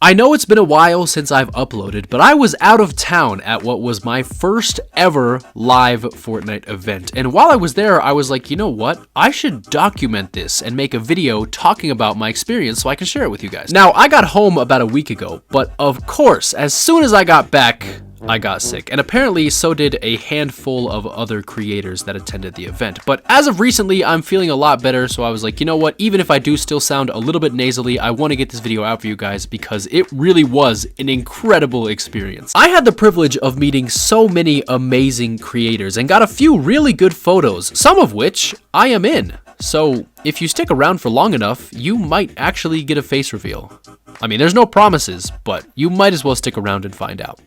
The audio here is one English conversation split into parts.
I know it's been a while since I've uploaded, but I was out of town at what was my first ever live Fortnite event. And while I was there, I was like, you know what? I should document this and make a video talking about my experience so I can share it with you guys. Now, I got home about a week ago, but of course, as soon as I got back, I got sick, and apparently so did a handful of other creators that attended the event. But as of recently, I'm feeling a lot better, so I was like, you know what, even if I do still sound a little bit nasally, I want to get this video out for you guys because it really was an incredible experience. I had the privilege of meeting so many amazing creators and got a few really good photos, some of which I am in. So if you stick around for long enough, you might actually get a face reveal. I mean, there's no promises, but you might as well stick around and find out.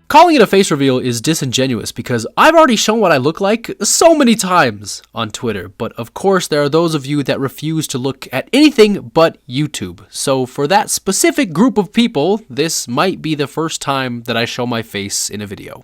Calling it a face reveal is disingenuous because I've already shown what I look like so many times on Twitter, but of course there are those of you that refuse to look at anything but YouTube. So for that specific group of people, this might be the first time that I show my face in a video.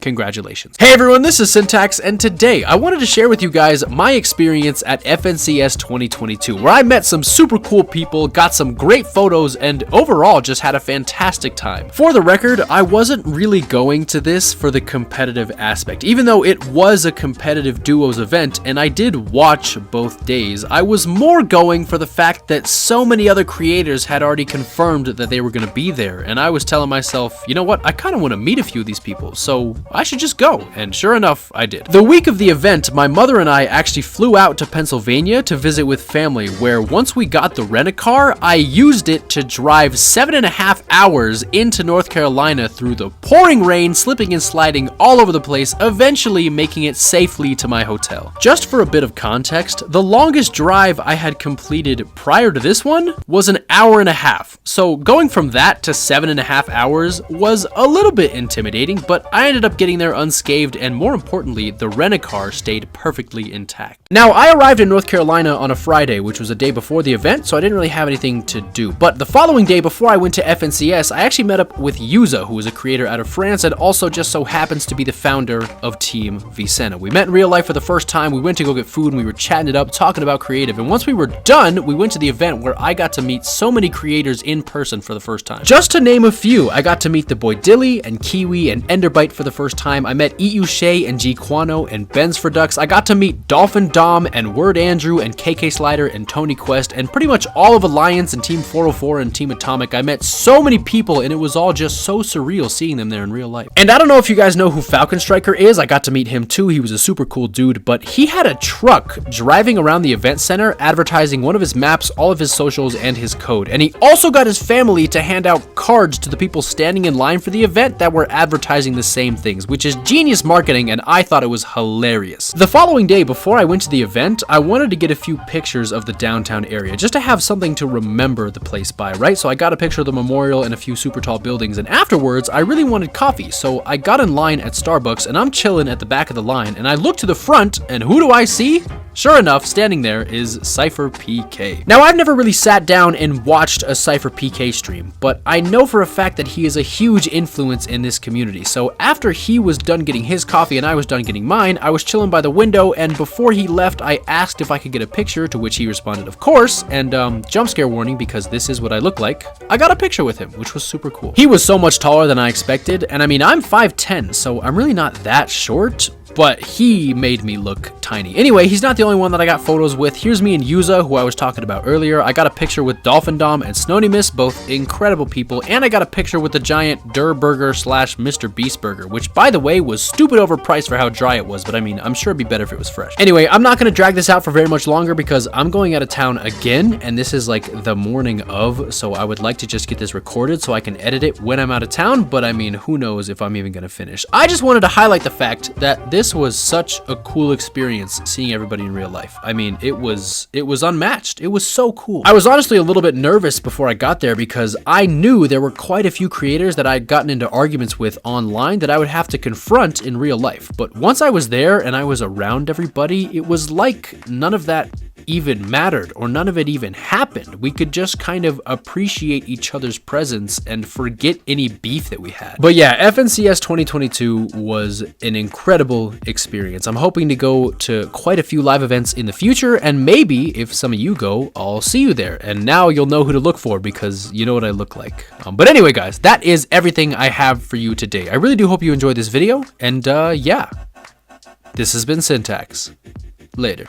Congratulations. Hey everyone, this is Syntax, and today I wanted to share with you guys my experience at FNCS 2022, where I met some super cool people, got some great photos, and overall just had a fantastic time. For the record, I wasn't really going to this for the competitive aspect. Even though it was a competitive duos event, and I did watch both days, I was more going for the fact that so many other creators had already confirmed that they were going to be there, and I was telling myself, you know what, I kind of want to meet a few of these people, so I should just go, and sure enough, I did. The week of the event, my mother and I actually flew out to Pennsylvania to visit with family, where once we got the rent-a-car, I used it to drive 7.5 hours into North Carolina through the pouring rain, slipping and sliding all over the place, eventually making it safely to my hotel. Just for a bit of context, the longest drive I had completed prior to this one was an hour and a half. So going from that to 7.5 hours was a little bit intimidating, but I ended up getting there unscathed, and more importantly, the rent-a-car stayed perfectly intact. Now, I arrived in North Carolina on a Friday, which was a day before the event, so I didn't really have anything to do. But the following day, before I went to FNCS, I actually met up with Yuza, who is a creator out of France, and also just so happens to be the founder of Team Vicena. We met in real life for the first time, we went to go get food, and we were chatting it up, talking about creative, and once we were done, we went to the event where I got to meet so many creators in person for the first time. Just to name a few, I got to meet the boy Dilly, and Kiwi, and Enderbite for the first time. I met EU Shay and G Quano and Ben's for Ducks. I got to meet Dolphin Dom and Word Andrew and KK Slider and Tony Quest and pretty much all of Alliance and Team 404 and Team Atomic. I met so many people and it was all just so surreal seeing them there in real life. And I don't know if you guys know who Falcon Striker is. I got to meet him too. He was a super cool dude, but he had a truck driving around the event center advertising one of his maps, all of his socials, and his code. And he also got his family to hand out cards to the people standing in line for the event that were advertising the same things, which is genius marketing, and I thought it was hilarious. The following day, before I went to the event, I wanted to get a few pictures of the downtown area, just to have something to remember the place by, right? So I got a picture of the memorial and a few super tall buildings, and afterwards, I really wanted coffee, so I got in line at Starbucks, and I'm chilling at the back of the line, and I look to the front, and who do I see? Sure enough, standing there is Cypher PK. Now, I've never really sat down and watched a Cypher PK stream, but I know for a fact that he is a huge influence in this community, so after he was done getting his coffee and I was done getting mine, I was chilling by the window, and before he left, I asked if I could get a picture, to which he responded, of course, and jump scare warning because this is what I look like. I got a picture with him, which was super cool. He was so much taller than I expected, and I mean, I'm 5'10", so I'm really not that short, but he made me look tiny. Anyway, he's not the only one that I got photos with. Here's me and Yuza, who I was talking about earlier. I got a picture with Dolphin Dom and Snownimus, both incredible people, and I got a picture with the giant Durr Burger / Mr. Beast Burger, which, by the way, was stupid overpriced for how dry it was, but I mean, I'm sure it'd be better if it was fresh. Anyway, I'm not gonna drag this out for very much longer because I'm going out of town again, and this is like the morning of, so I would like to just get this recorded so I can edit it when I'm out of town, but I mean, who knows if I'm even gonna finish. I just wanted to highlight the fact that this was such a cool experience seeing everybody in real life. I mean, it was unmatched. It was so cool. I was honestly a little bit nervous before I got there because I knew there were quite a few creators that I'd gotten into arguments with online that I would have to confront in real life. But once I was there and I was around everybody, it was like none of that even mattered or none of it even happened. We could just kind of appreciate each other's presence and forget any beef that we had. But yeah, FNCS 2022 was an incredible experience. I'm hoping to go to quite a few live events in the future, and maybe if some of you go, I'll see you there. And now you'll know who to look for because you know what I look like. But anyway, guys, that is everything I have for you today. I really do hope you enjoyed this video, and yeah, this has been Syntax. Later.